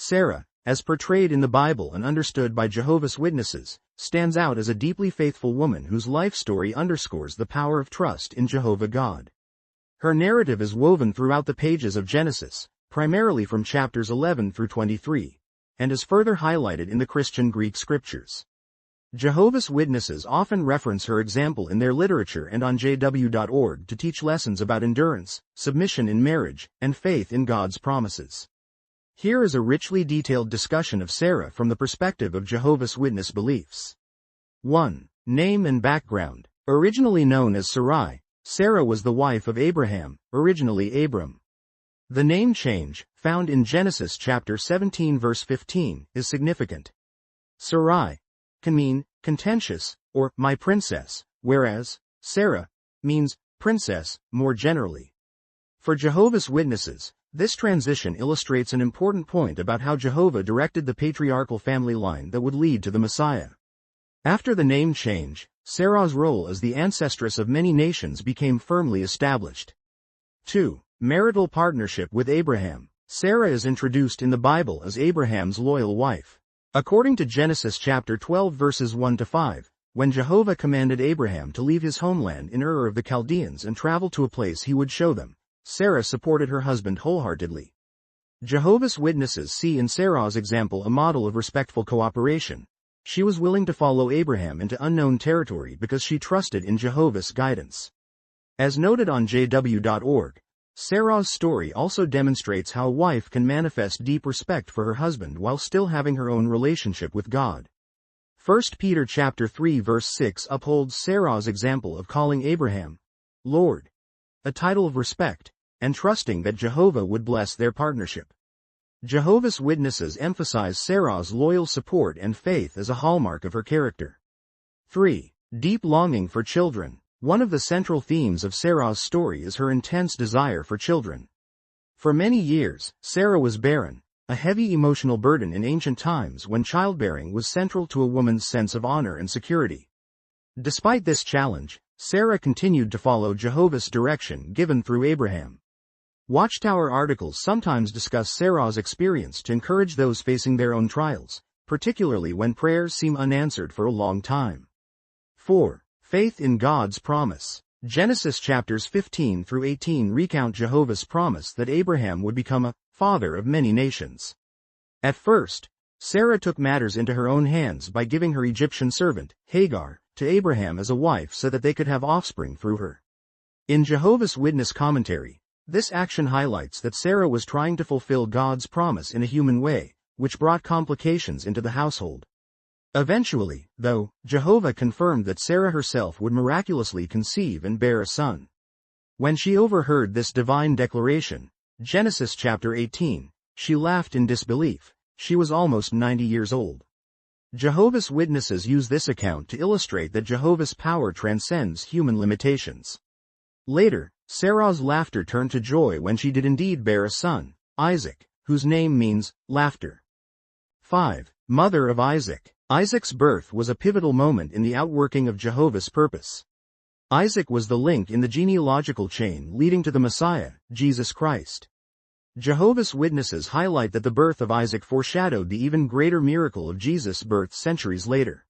Sarah, as portrayed in the Bible and understood by Jehovah's Witnesses, stands out as a deeply faithful woman whose life story underscores the power of trust in Jehovah God. Her narrative is woven throughout the pages of Genesis, primarily from chapters 11 through 23, and is further highlighted in the Christian Greek scriptures. Jehovah's Witnesses often reference her example in their literature and on jw.org to teach lessons about endurance, submission in marriage, and faith in God's promises. Here is a richly detailed discussion of Sarah from the perspective of Jehovah's Witness beliefs. 1. Name and background. Originally known as Sarai, Sarah was the wife of Abraham, originally Abram. The name change, found in Genesis chapter 17 verse 15, is significant. Sarai can mean contentious or my princess, whereas Sarah means princess more generally. For Jehovah's Witnesses, this transition illustrates an important point about how Jehovah directed the patriarchal family line that would lead to the Messiah. After the name change, Sarah's role as the ancestress of many nations became firmly established. 2. Marital partnership with Abraham. Sarah is introduced in the Bible as Abraham's loyal wife. According to Genesis chapter 12 verses 1 to 5, when Jehovah commanded Abraham to leave his homeland in Ur of the Chaldeans and travel to a place he would show them, Sarah supported her husband wholeheartedly. Jehovah's Witnesses see in Sarah's example a model of respectful cooperation. She was willing to follow Abraham into unknown territory because she trusted in Jehovah's guidance. As noted on jw.org, Sarah's story also demonstrates how a wife can manifest deep respect for her husband while still having her own relationship with God. 1 Peter chapter 3 verse 6 upholds Sarah's example of calling Abraham Lord, a title of respect, and trusting that Jehovah would bless their partnership. Jehovah's Witnesses emphasize Sarah's loyal support and faith as a hallmark of her character. 3. Deep longing for children. One of the central themes of Sarah's story is her intense desire for children. For many years, Sarah was barren, a heavy emotional burden in ancient times when childbearing was central to a woman's sense of honor and security. Despite this challenge, Sarah continued to follow Jehovah's direction given through Abraham. Watchtower articles sometimes discuss Sarah's experience to encourage those facing their own trials, particularly when prayers seem unanswered for a long time. 4. Faith in God's promise. Genesis chapters 15 through 18 recount Jehovah's promise that Abraham would become a father of many nations. At first, Sarah took matters into her own hands by giving her Egyptian servant, Hagar, to Abraham as a wife so that they could have offspring through her. In Jehovah's Witness commentary, this action highlights that Sarah was trying to fulfill God's promise in a human way, which brought complications into the household. Eventually, though, Jehovah confirmed that Sarah herself would miraculously conceive and bear a son. When she overheard this divine declaration, Genesis chapter 18, she laughed in disbelief. She was almost 90 years old. Jehovah's Witnesses use this account to illustrate that Jehovah's power transcends human limitations. Later, Sarah's laughter turned to joy when she did indeed bear a son, Isaac, whose name means laughter. 5. Mother of Isaac. Isaac's birth was a pivotal moment in the outworking of Jehovah's purpose. Isaac was the link in the genealogical chain leading to the Messiah, Jesus Christ. Jehovah's Witnesses highlight that the birth of Isaac foreshadowed the even greater miracle of Jesus' birth centuries later.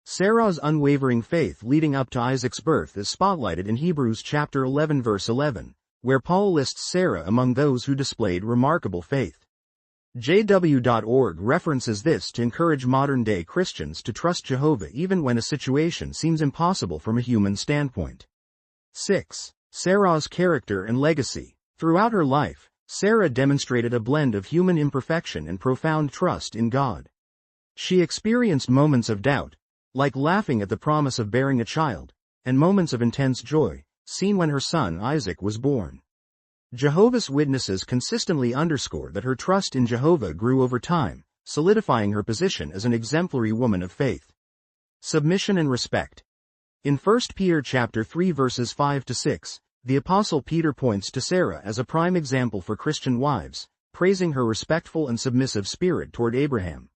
Sarah's unwavering faith leading up to Isaac's birth is spotlighted in Hebrews chapter 11 verse 11, where Paul lists Sarah among those who displayed remarkable faith. JW.org references this to encourage modern-day Christians to trust Jehovah even when a situation seems impossible from a human standpoint. 6. Sarah's character and legacy. Throughout her life, Sarah demonstrated a blend of human imperfection and profound trust in God. She experienced moments of doubt, like laughing at the promise of bearing a child, and moments of intense joy, seen when her son Isaac was born. Jehovah's Witnesses consistently underscore that her trust in Jehovah grew over time, solidifying her position as an exemplary woman of faith. Submission and respect. In 1 Peter chapter 3 verses 5 to 6, the Apostle Peter points to Sarah as a prime example for Christian wives, praising her respectful and submissive spirit toward Abraham.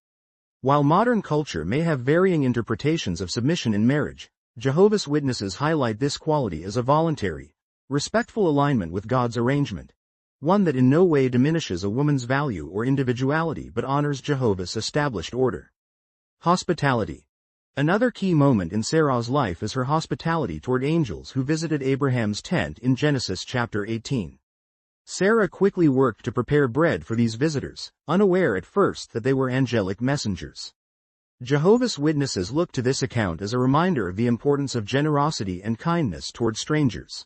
While modern culture may have varying interpretations of submission in marriage, Jehovah's Witnesses highlight this quality as a voluntary, respectful alignment with God's arrangement. one that in no way diminishes a woman's value or individuality but honors Jehovah's established order. Hospitality. Another key moment in Sarah's life is her hospitality toward angels who visited Abraham's tent in Genesis chapter 18. Sarah quickly worked to prepare bread for these visitors, unaware at first that they were angelic messengers. Jehovah's Witnesses look to this account as a reminder of the importance of generosity and kindness toward strangers.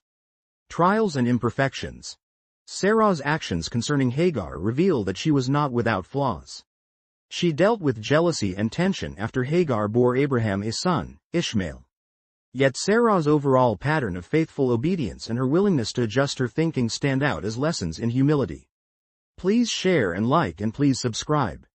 Trials and imperfections. Sarah's actions concerning Hagar reveal that she was not without flaws. She dealt with jealousy and tension after Hagar bore Abraham a son, Ishmael. Yet Sarah's overall pattern of faithful obedience and her willingness to adjust her thinking stand out as lessons in humility. Please share and like and please subscribe.